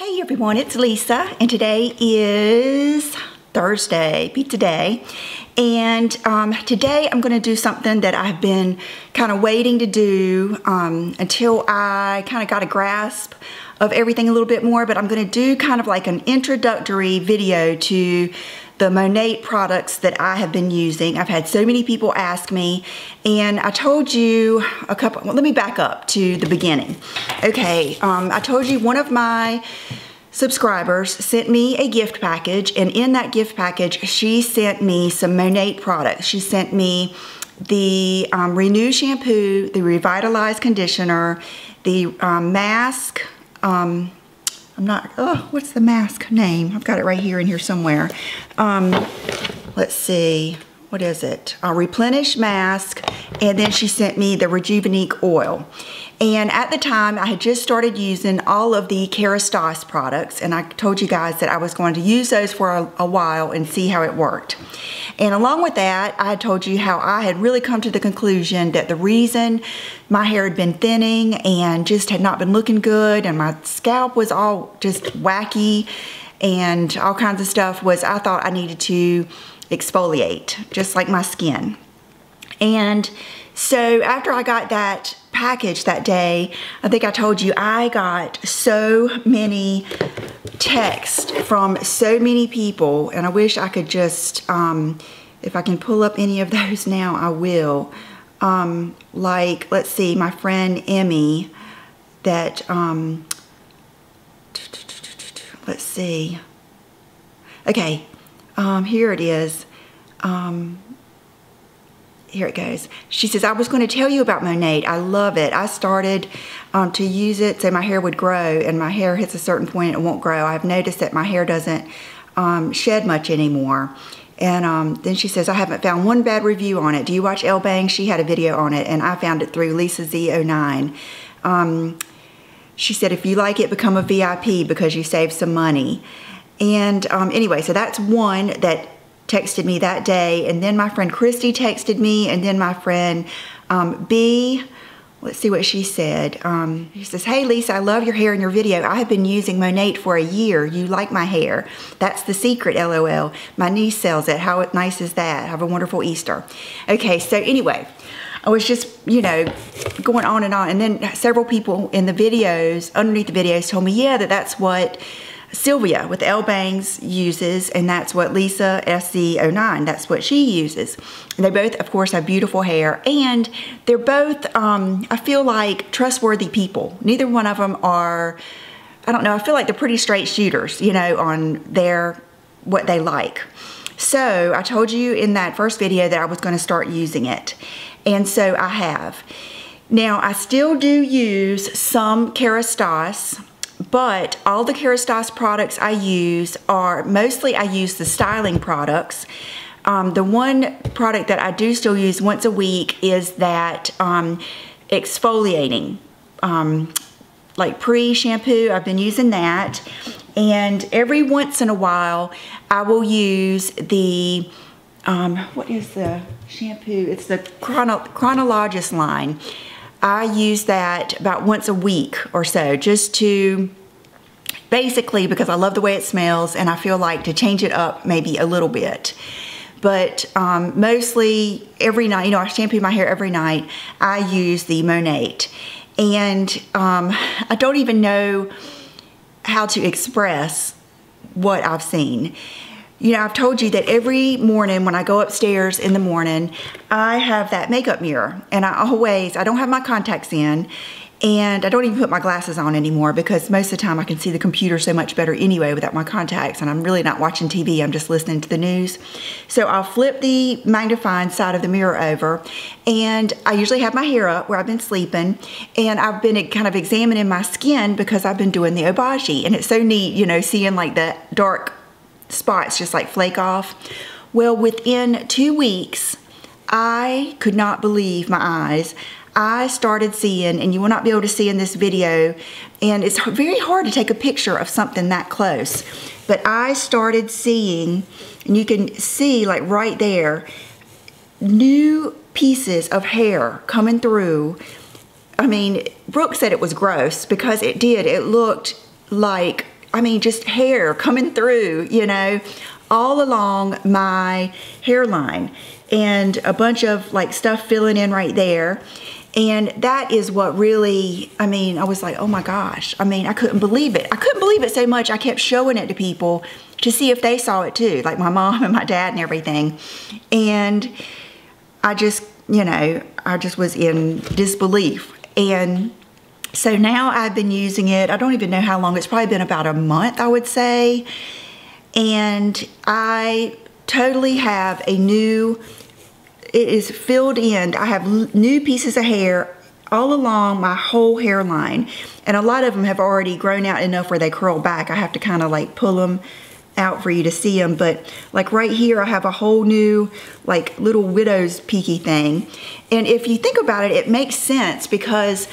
Hey everyone, it's Lisa, and today is Thursday, pizza day. And today I'm going to do something that I've been kind of waiting to do until I kind of got a grasp of everything a little bit more. But I'm going to do kind of like an introductory video to the Monat products that I have been using. I've had so many people ask me, and I told you a couple, well, let me back up to the beginning. Okay, I told you one of my subscribers sent me a gift package, and in that gift package, she sent me some Monat products. She sent me the Renew shampoo, the Revitalize conditioner, the mask, what's the mask name? I've got it right here in here somewhere. Let's see, what is it? A Replenish mask, and then she sent me the Rejunanique oil. And at the time, I had just started using all of the Kerastase products, and I told you guys that I was going to use those for a while and see how it worked. And along with that, I had told you how I had really come to the conclusion that the reason my hair had been thinning and just had not been looking good, and my scalp was all just wacky and all kinds of stuff, was I thought I needed to exfoliate, just like my skin. And so after I got that package that day, I think I told you I got so many texts from so many people, and I wish I could just, if I can pull up any of those now, I will. Like, let's see, my friend Emmy, that, let's see. Okay, here it is. Here it goes. She says, I was going to tell you about Monat. I love it. I started to use it so my hair would grow, and my hair hits a certain point and it won't grow. I've noticed that my hair doesn't shed much anymore. And then she says, I haven't found one bad review on it. Do you watch Elle Bang? She had a video on it, and I found it through Lisa Z09. She said, if you like it, become a VIP because you save some money. And anyway, so that's one that texted me that day, and then my friend Christy texted me, and then my friend B, let's see what she said. She says, hey Lisa, I love your hair and your video. I have been using Monat for a year. You like my hair. That's the secret, LOL. My niece sells it. How nice is that? Have a wonderful Easter. Okay, so anyway, I was just, you know, going on, and then several people in the videos, underneath the videos, told me, yeah, that's what Sylvia with Elle Bangs uses, and that's what Lisa SC09, that's what she uses. And they both, of course, have beautiful hair, and they're both, I feel like, trustworthy people. Neither one of them are, I don't know, I feel like they're pretty straight shooters, you know, on what they like. So I told you in that first video that I was going to start using it, and so I have. Now, I still do use some Kerastase, but all the Kerastase products I use are, mostly I use the styling products. The one product that I do still use once a week is that exfoliating, like pre-shampoo. I've been using that. And every once in a while, I will use the, what is the shampoo? It's the Chronologist line. I use that about once a week or so, just to, basically because I love the way it smells, and I feel like to change it up maybe a little bit. But mostly every night, you know, I shampoo my hair every night, I use the Monat. And I don't even know how to express what I've seen. You know, I've told you that every morning when I go upstairs in the morning, I have that makeup mirror, and I don't have my contacts in, and I don't even put my glasses on anymore because most of the time I can see the computer so much better anyway without my contacts, and I'm really not watching TV, I'm just listening to the news. So I'll flip the magnifying side of the mirror over, and I usually have my hair up where I've been sleeping, and I've been kind of examining my skin because I've been doing the obagi, and it's so neat, you know, seeing like the dark spots just like flake off. Well, within 2 weeks, I could not believe my eyes. I started seeing, and you will not be able to see in this video, and it's very hard to take a picture of something that close, but I started seeing, and you can see like right there, new pieces of hair coming through. I mean, Brooke said it was gross because it did. It looked like I mean, just hair coming through, you know, all along my hairline, and a bunch of like stuff filling in right there. And that is what really, I mean, I was like, oh my gosh. I mean, I couldn't believe it. I couldn't believe it so much. I kept showing it to people to see if they saw it too, like my mom and my dad and everything. And I just, you know, I just was in disbelief. And so now I've been using it. I don't even know how long. It's probably been about a month, I would say. And I totally have a new, it is filled in. I have new pieces of hair all along my whole hairline. And a lot of them have already grown out enough where they curl back. I have to kind of like pull them out for you to see them. But like right here, I have a whole new like little widow's peaky thing. And if you think about it, it makes sense because,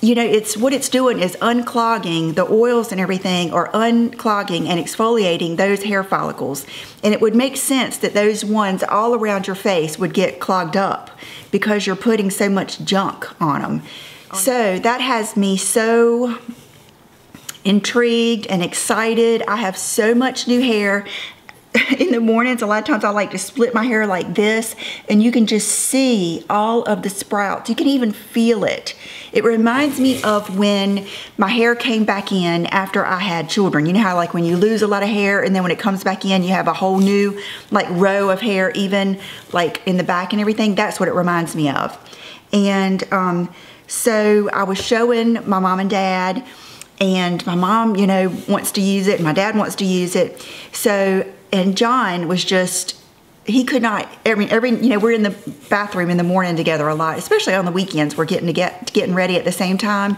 you know, it's what it's doing is unclogging the oils and everything, or unclogging and exfoliating those hair follicles. And it would make sense that those ones all around your face would get clogged up because you're putting so much junk on them. So that has me so intrigued and excited. I have so much new hair. In the mornings, a lot of times I like to split my hair like this, and you can just see all of the sprouts. You can even feel it. It reminds me of when my hair came back in after I had children. You know how like when you lose a lot of hair and then when it comes back in, you have a whole new like row of hair, even like in the back and everything? That's what it reminds me of. And so I was showing my mom and dad, and my mom, you know, wants to use it, and my dad wants to use it. So, and John was just, he could not, you know, we're in the bathroom in the morning together a lot, especially on the weekends. We're getting ready at the same time.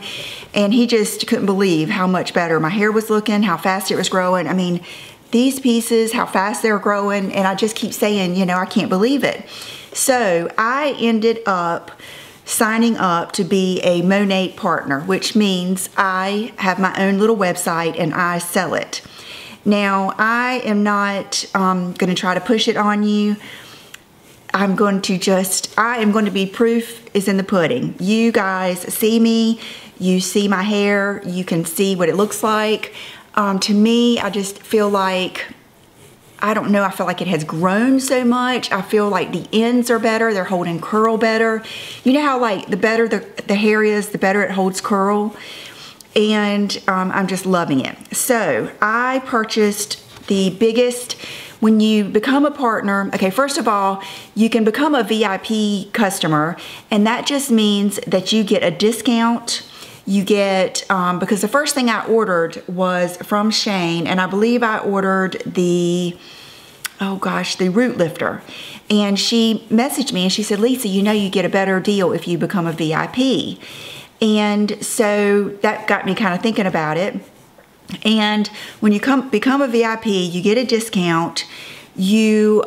And he just couldn't believe how much better my hair was looking, how fast it was growing. I mean, these pieces, how fast they're growing. And I just keep saying, you know, I can't believe it. So I ended up signing up to be a Monat partner, which means I have my own little website and I sell it. Now, I am not going to try to push it on you. I am going to be proof is in the pudding. You guys see me, you see my hair, you can see what it looks like. To me, I just feel like, I don't know, I feel like it has grown so much. I feel like the ends are better, they're holding curl better. You know how like the better the hair is, the better it holds curl? And I'm just loving it. So I purchased the biggest, when you become a partner, okay, first of all, you can become a VIP customer, and that just means that you get a discount. You get, because the first thing I ordered was from Shane, and I believe I ordered the, oh gosh, the root lifter. And she messaged me and she said, Lisa, you know you get a better deal if you become a VIP. And so that got me kind of thinking about it. And when you become a VIP, you get a discount. You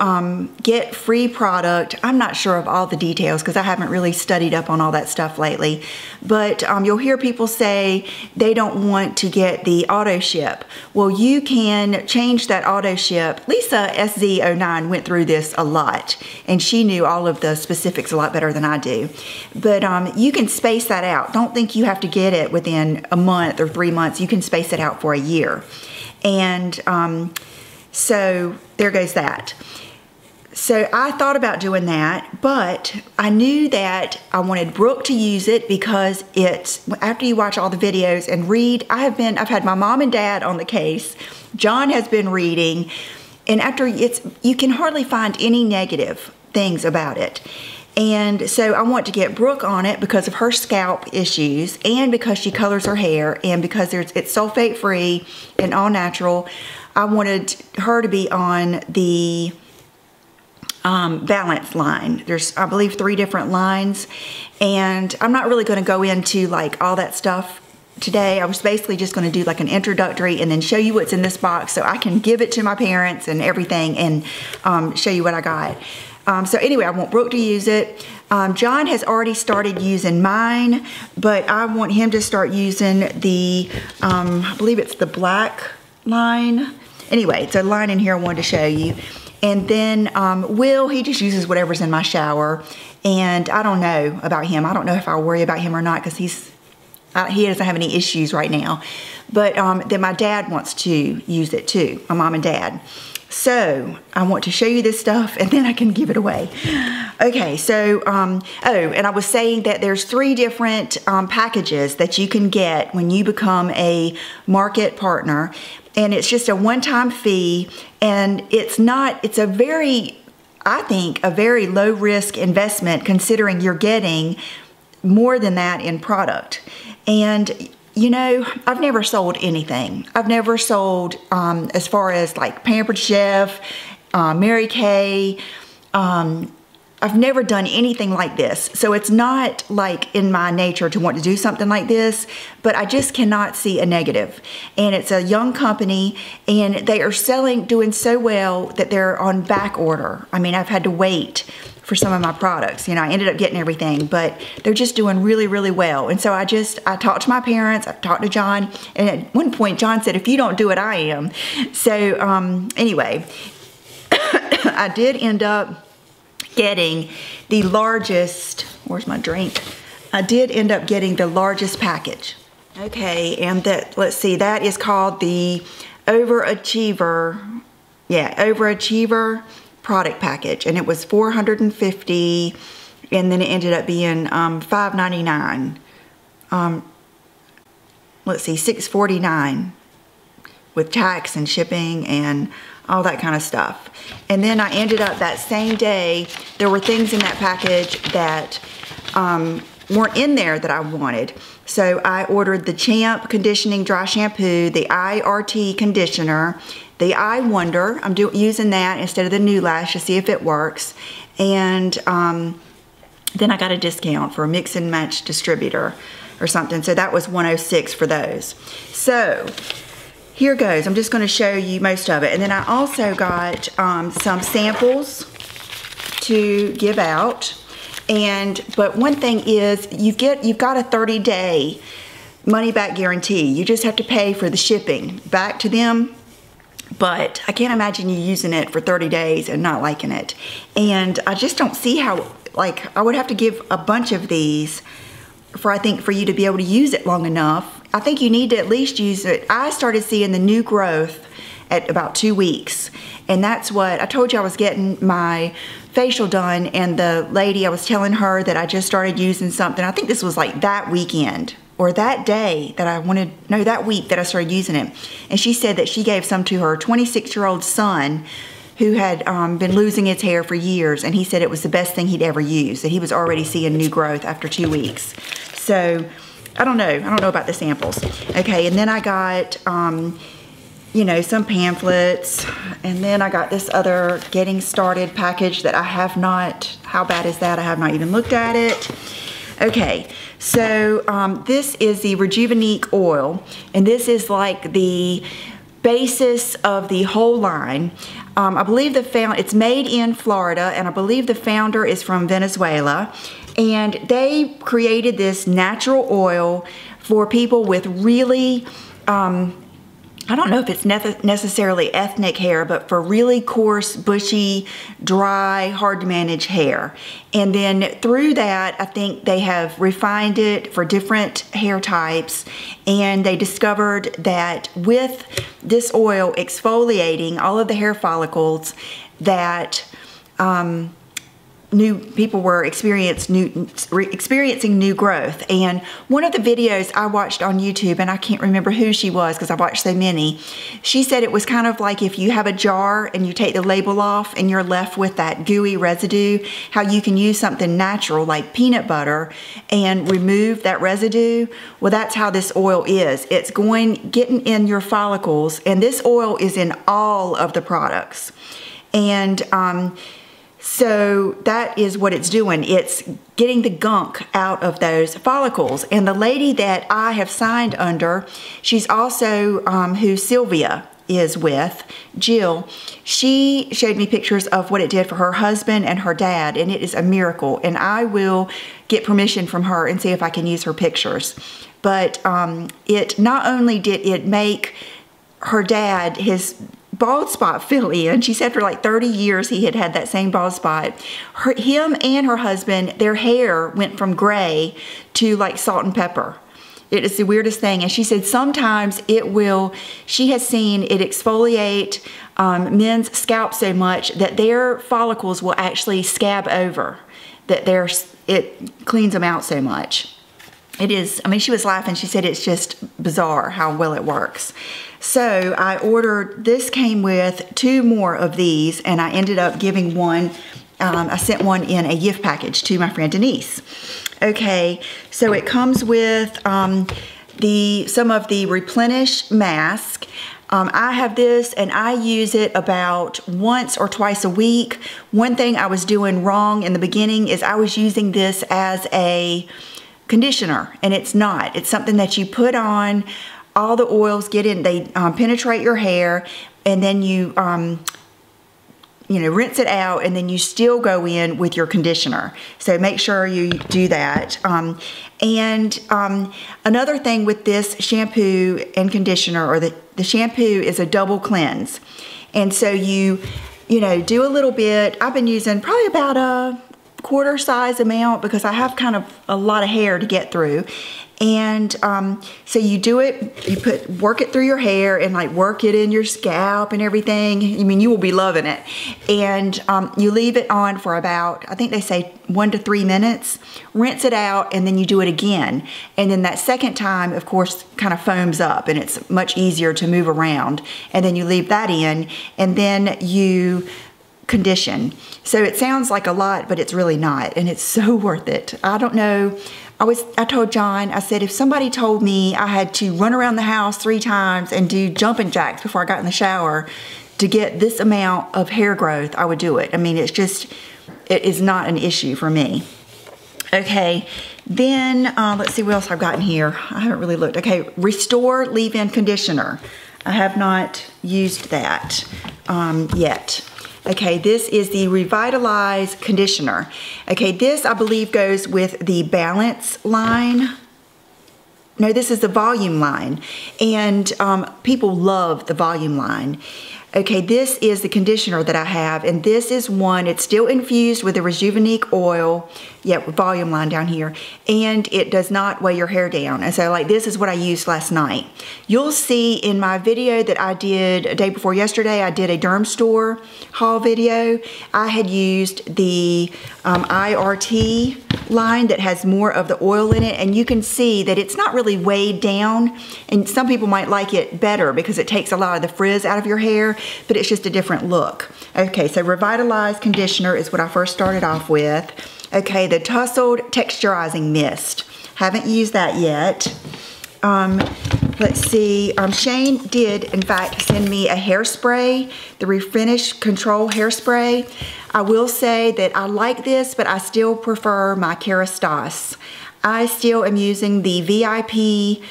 get free product. I'm not sure of all the details because I haven't really studied up on all that stuff lately. But you'll hear people say they don't want to get the auto ship. Well, you can change that auto ship. Lisa SZ09 went through this a lot, and she knew all of the specifics a lot better than I do. But you can space that out. Don't think you have to get it within a month or 3 months. You can space it out for a year. And so there goes that. So I thought about doing that, but I knew that I wanted Brooke to use it because it's, after you watch all the videos and read, I've had my mom and dad on the case. John has been reading, and after you can hardly find any negative things about it. And so I want to get Brooke on it because of her scalp issues, and because she colors her hair, and because it's sulfate free and all natural. I wanted her to be on the balance line. There's, I believe, 3 different lines, and I'm not really going to go into like all that stuff today. I was basically just going to do like an introductory and then show you what's in this box so I can give it to my parents and everything, and show you what I got. So anyway, I want Brooke to use it. John has already started using mine, but I want him to start using the, I believe it's the black line. Anyway, it's a line in here I wanted to show you. And then Will, he just uses whatever's in my shower. And I don't know about him. I don't know if I'll worry about him or not because he's he doesn't have any issues right now. But then my dad wants to use it too, my mom and dad. So I want to show you this stuff and then I can give it away. Okay, so, oh, and I was saying that there's 3 different packages that you can get when you become a market partner. And it's just a one-time fee, and it's a very, I think, a very low risk investment considering you're getting more than that in product. And you know, I've never sold anything. I've never sold, as far as like Pampered Chef, Mary Kay. I've never done anything like this. So it's not like in my nature to want to do something like this, but I just cannot see a negative. And it's a young company, and they are doing so well that they're on back order. I mean, I've had to wait for some of my products. You know, I ended up getting everything, but they're just doing really, really well. And so I talked to my parents, I talked to John, and at one point John said, if you don't do it, I am. So anyway, I did end up getting the largest, where's my drink? I did end up getting the largest package. Okay, and let's see, that is called the Overachiever, Overachiever product package, and it was $450, and then it ended up being $5.99. Let's see, $6.49 with tax and shipping and all that kind of stuff. And then I ended up that same day, there were things in that package that weren't in there that I wanted. So I ordered the Champ Conditioning Dry Shampoo, the IRT Conditioner, the I Wonder. I'm using that instead of the New Lash to see if it works. And then I got a discount for a mix and match distributor or something. So that was $106 for those. So here goes. I'm just going to show you most of it. And then I also got some samples to give out. But one thing is you've got a 30-day money back guarantee. You just have to pay for the shipping back to them. But I can't imagine you using it for 30 days and not liking it. And I just don't see how, like, I would have to give a bunch of these for you to be able to use it long enough. I think you need to at least use it. I started seeing the new growth at about 2 weeks. And that's what, I told you I was getting my facial done, and the lady, I was telling her that I just started using something. I think this was like that weekend or that day that that week that I started using it. And she said that she gave some to her 26-year-old son who had been losing his hair for years, and he said it was the best thing he'd ever used, that he was already seeing new growth after 2 weeks. So I don't know about the samples. Okay, and then I got you know, some pamphlets, and then I got this other getting started package that I have not, how bad is that? I have not even looked at it. Okay, so this is the Rejunanique oil, and this is like the basis of the whole line. I believe it's made in Florida, and I believe the founder is from Venezuela, and they created this natural oil for people with really, I don't know if it's necessarily ethnic hair, but for really coarse, bushy, dry, hard to manage hair. And then through that, I think they have refined it for different hair types. And they discovered that with this oil exfoliating all of the hair follicles, that new people were experiencing new growth. And one of the videos I watched on YouTube, and I can't remember who she was because I watched so many, she said it was kind of like if you have a jar and you take the label off and you're left with that gooey residue, how you can use something natural like peanut butter and remove that residue. Well, that's how this oil is. It's getting in your follicles, and this oil is in all of the products. And so that is what it's doing. It's getting the gunk out of those follicles. And the lady that I have signed under, she's also who Sylvia is with, Jill. She showed me pictures of what it did for her husband and her dad, and it is a miracle. And I will get permission from her and see if I can use her pictures. But it not only did it make her dad, his bald spot fill in. She said for like 30 years he had had that same bald spot. Him and her husband, their hair went from gray to like salt and pepper. It is the weirdest thing. And she said sometimes it will, she has seen it exfoliate men's scalp so much that their follicles will actually scab over, that it cleans them out so much. It is, I mean, she was laughing. She said it's just bizarre how well it works. So I ordered, this came with 2 more of these, and I ended up giving one, I sent one in a gift package to my friend Denise. Okay, so it comes with some of the Replenish mask. I have this and I use it about once or twice a week. One thing I was doing wrong in the beginning is I was using this as a conditioner, and it's not. It's something that you put on, all the oils get in, they penetrate your hair, and then you rinse it out, and then you still go in with your conditioner. So make sure you do that. Another thing with this shampoo and conditioner, or the shampoo is a double cleanse. And so you do a little bit. I've been using probably about a quarter size amount because I have kind of a lot of hair to get through. And so you do it, you work it through your hair and like work it in your scalp and everything. I mean, you will be loving it. And you leave it on for about, I think they say 1 to 3 minutes, rinse it out, and then you do it again. And then that second time, of course, kind of foams up and it's much easier to move around. And then you leave that in, and then you condition. So it sounds like a lot, but it's really not, and it's so worth it. I don't know. I told John, I said, if somebody told me I had to run around the house 3 times and do jumping jacks before I got in the shower to get this amount of hair growth, I would do it. I mean, it is not an issue for me. Okay, then let's see what else I've got in here. I haven't really looked. Okay, Restore Leave-In Conditioner. I have not used that yet. Okay, this is the Revitalize conditioner. Okay, this I believe goes with the Balance line. No, this is the Volume line, and people love the Volume line. Okay, this is the conditioner that I have, and this is one, it's still infused with the Rejunanique oil, yeah, Volume line down here, and it does not weigh your hair down. And so like this is what I used last night. You'll see in my video that I did a day before yesterday, I did a Derm Store haul video. I had used the IRT line that has more of the oil in it, and you can see that it's not really weighed down, and some people might like it better because it takes a lot of the frizz out of your hair, but it's just a different look. Okay, so Revitalize conditioner is what I first started off with. Okay, the Tussled Texturizing Mist. Haven't used that yet. Let's see, Shane did, in fact, send me a hairspray, the Refinish Control Hairspray. I will say that I like this, but I still prefer my Kerastase. I still am using the VIP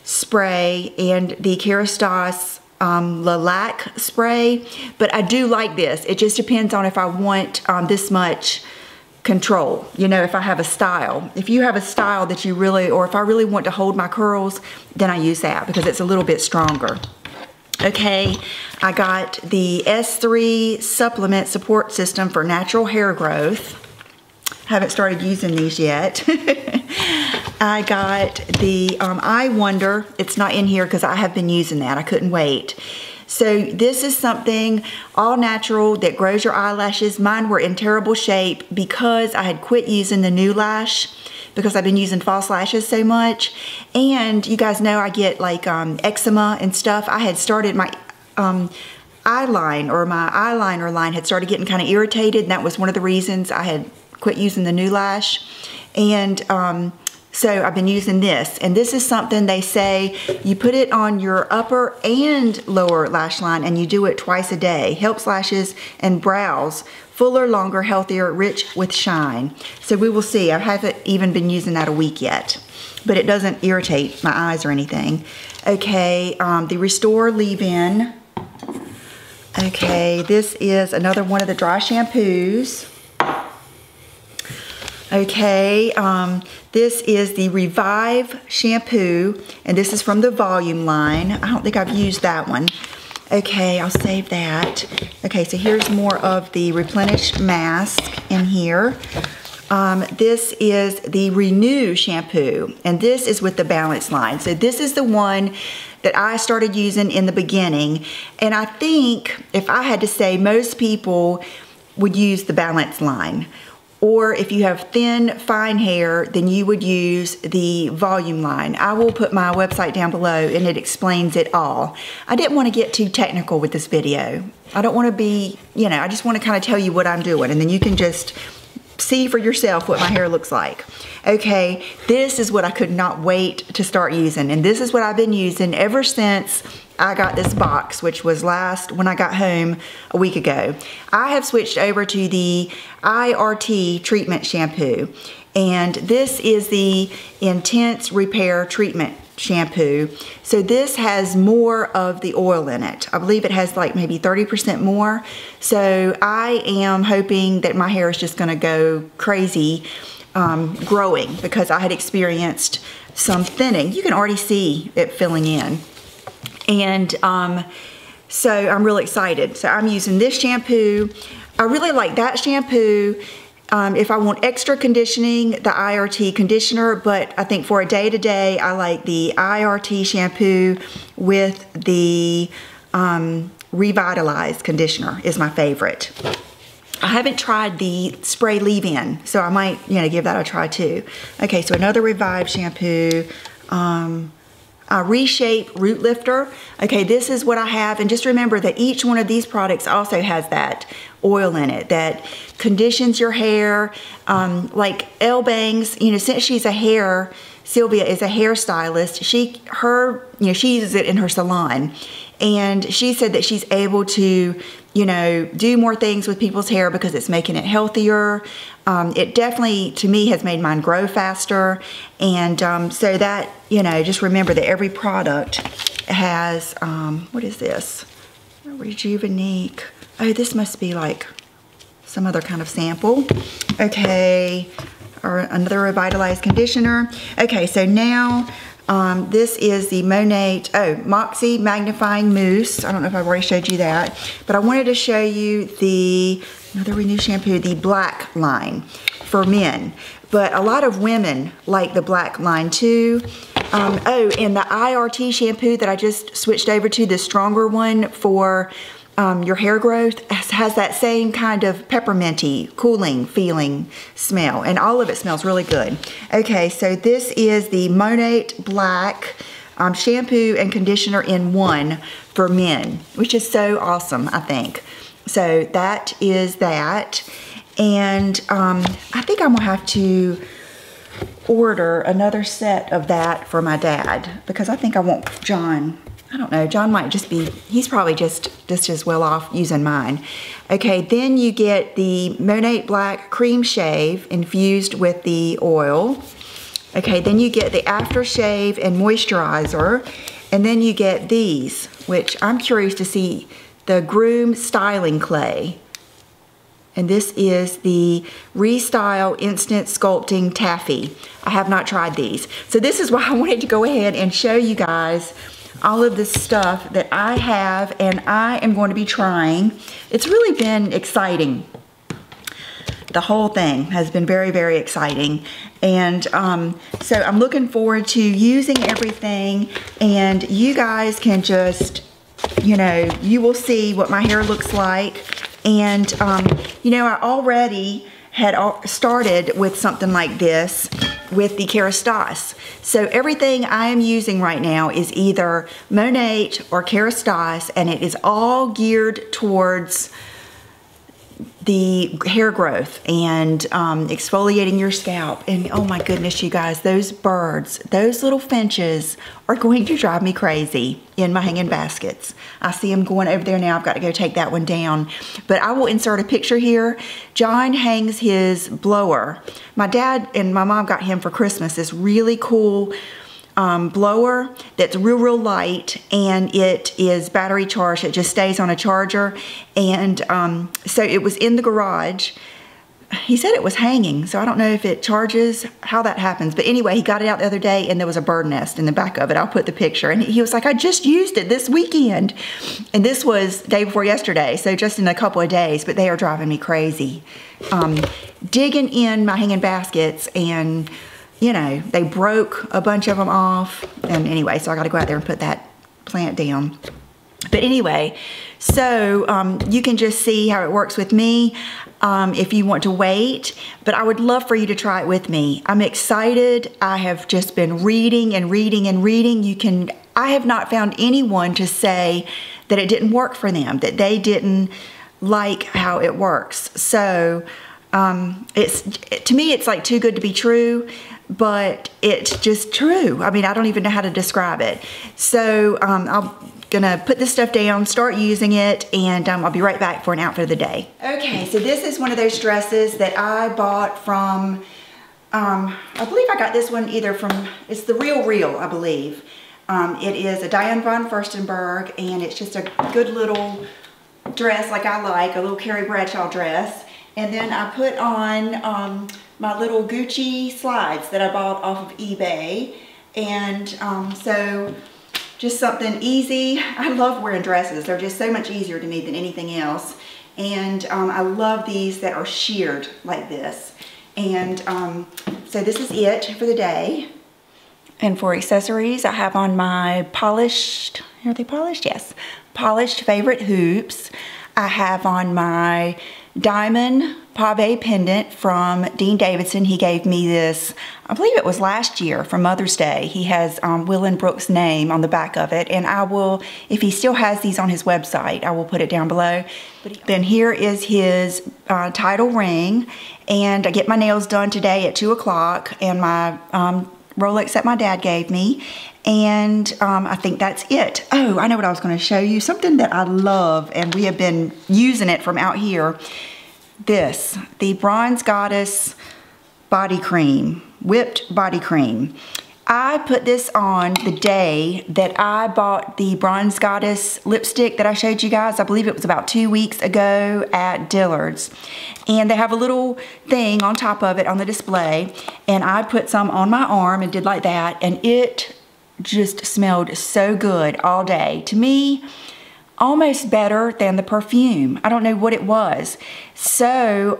spray and the Kerastase Lilac spray, but I do like this. It just depends on if I want this much control, if I have a style. If you have a style that you really, or if I really want to hold my curls, then I use that because it's a little bit stronger. Okay, I got the S3 Supplement Support System for Natural Hair Growth. Haven't started using these yet. I got the I Wonder. It's not in here because I have been using that. I couldn't wait. So this is something all natural that grows your eyelashes. Mine were in terrible shape because I had quit using the New Lash because I've been using false lashes so much. And you guys know I get like eczema and stuff. I had started my eyeline, or my eyeliner line had started getting kind of irritated, and that was one of the reasons I had quit using the New Lash. And so I've been using this, and this is something they say you put it on your upper and lower lash line, and you do it twice a day. Helps lashes and brows fuller, longer, healthier, rich with shine. So we will see. I haven't even been using that a week yet, but it doesn't irritate my eyes or anything. Okay, the Restore Leave-In. Okay, this is another one of the dry shampoos. Okay, this is the Revive shampoo, and this is from the Volume line. I don't think I've used that one. Okay, I'll save that. Okay, so here's more of the Replenish mask in here. This is the Renew shampoo, and this is with the Balance line. So this is the one that I started using in the beginning, and I think if I had to say, most people would use the Balance line. Or if you have thin, fine hair, then you would use the volume line. I will put my website down below and it explains it all. I didn't want to get too technical with this video. I don't want to be, you know, I just want to kind of tell you what I'm doing, and then you can just see for yourself what my hair looks like. Okay, this is what I could not wait to start using, and this is what I've been using ever since I got this box, which was when I got home a week ago. I have switched over to the IRT treatment shampoo, and this is the Intense Repair Treatment shampoo. So this has more of the oil in it. I believe it has like maybe 30% more. So I am hoping that my hair is just gonna go crazy growing, because I had experienced some thinning. You can already see it filling in. And so I'm really excited. So I'm using this shampoo. I really like that shampoo. If I want extra conditioning, the IRT conditioner, but I think for a day-to-day, I like the IRT shampoo with the Revitalize conditioner is my favorite. I haven't tried the spray leave-in, so I might, you know, give that a try too. Okay, so another Revive shampoo. Reshape Root Lifter. Okay, this is what I have, and just remember that each one of these products also has that oil in it that conditions your hair. Like Elle Bangs, you know, since Sylvia is a hairstylist, she uses it in her salon, and she said that she's able to, you know, do more things with people's hair because it's making it healthier. It definitely, to me, has made mine grow faster. And so that, you know, just remember that every product has, what is this? Rejunanique. Oh, this must be like some other kind of sample. Okay, or another Revitalize conditioner. Okay, so now this is the Monat, Moxie Magnifying Mousse. I don't know if I've already showed you that, but I wanted to show you another Renew shampoo, the black line for men. But a lot of women like the black line too. And the IRT shampoo that I just switched over to, the stronger one for your hair growth, has that same kind of pepperminty, cooling feeling smell, and all of it smells really good. Okay, so this is the Monat Black shampoo and conditioner in one for men, which is so awesome, I think. So that is that, and I think I'm gonna have to order another set of that for my dad, because I think I want John. I don't know, John might just be, he's probably just as well off using mine. Okay, then you get the Monat Black Cream Shave infused with the oil. Okay, then you get the aftershave and moisturizer, and then you get these, which I'm curious to see, the Groom Styling Clay. And this is the Restyle Instant Sculpting Taffy. I have not tried these. So this is why I wanted to go ahead and show you guys all of this stuff that I have and I am going to be trying. It's really been exciting. The whole thing has been very, very exciting. And so I'm looking forward to using everything, and you guys can just, you know, you will see what my hair looks like. And, you know, I already had started with something like this with the Kerastase. So everything I am using right now is either Monat or Kerastase, and it is all geared towards the hair growth and exfoliating your scalp. And oh my goodness, you guys, those birds, those little finches are going to drive me crazy in my hanging baskets. I see them going over there now. I've got to go take that one down. But I will insert a picture here. John hangs his blower. My dad and my mom got him for Christmas this really cool blower that's real light, and it is battery charged. It just stays on a charger. And so it was in the garage he said it was hanging, so I don't know if it charges, how that happens. But anyway, he got it out the other day and there was a bird nest in the back of it. I'll put the picture. And he was like, I just used it this weekend. And this was day before yesterday, so just in a couple of days, but they are driving me crazy. Digging in my hanging baskets, and you know, they broke a bunch of them off. And anyway, so I got to go out there and put that plant down. But anyway, so you can just see how it works with me if you want to wait. But I would love for you to try it with me. I'm excited. I have just been reading and reading and reading. I have not found anyone to say that it didn't work for them, that they didn't like how it works. So to me, it's like too good to be true. But it's just true. I mean, I don't even know how to describe it. So I'm gonna put this stuff down, start using it, and I'll be right back for an outfit of the day. Okay, so this is one of those dresses that I bought from, I believe I got this one either from, it's the Real, I believe. It is a Diane von Furstenberg, and it's just a good little dress like I like, a little Carrie Bradshaw dress. And then I put on my little Gucci slides that I bought off of eBay. And so just something easy. I love wearing dresses. They're just so much easier to me than anything else. And I love these that are sheared like this. And so this is it for the day. And for accessories, I have on my polished, are they polished? Yes. Polished favorite hoops. I have on my diamond pave pendant from Dean Davidson. He gave me this, I believe it was last year for Mother's Day. He has Will and Brooke's name on the back of it, and I will, if he still has these on his website, I will put it down below. Then here is his title ring, and I get my nails done today at 2 o'clock, and my Rolex that my dad gave me, and I think that's it. Oh, I know what I was going to show you. Something that I love, and we have been using it from out here. This, the Bronze Goddess body cream, whipped body cream. I put this on the day that I bought the Bronze Goddess lipstick that I showed you guys. I believe it was about 2 weeks ago at Dillard's. And they have a little thing on top of it on the display. And I put some on my arm and did like that. And it just smelled so good all day. To me, almost better than the perfume. I don't know what it was. So,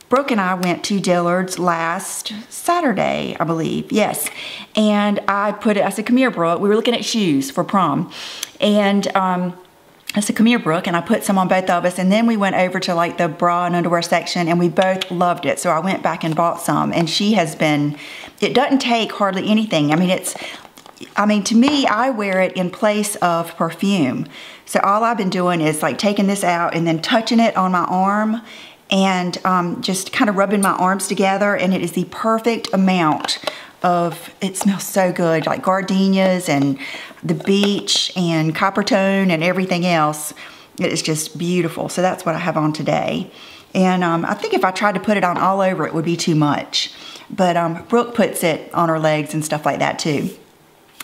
Brooke and I went to Dillard's last Saturday, I believe. Yes. And I put it, I said, come here, Brooke. We were looking at shoes for prom. And I said, come here, Brooke. And I put some on both of us. And then we went over to like the bra and underwear section, and we both loved it. So I went back and bought some. And she has been, it doesn't take hardly anything. I mean, to me, I wear it in place of perfume. So all I've been doing is like taking this out and then touching it on my arm and just kind of rubbing my arms together, and it is the perfect amount of, it smells so good, like gardenias and the beach and copper tone and everything else. It is just beautiful. So that's what I have on today. And I think if I tried to put it on all over, it would be too much. But Brooke puts it on her legs and stuff like that too.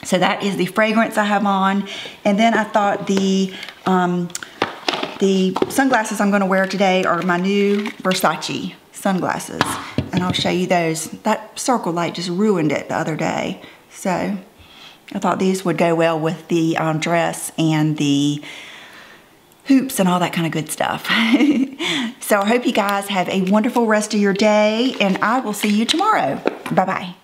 So that is the fragrance I have on. And then I thought the sunglasses I'm gonna wear today are my new Versace sunglasses. And I'll show you those. That circle light just ruined it the other day. So I thought these would go well with the dress and the hoops and all that kind of good stuff. So I hope you guys have a wonderful rest of your day, and I will see you tomorrow. Bye-bye.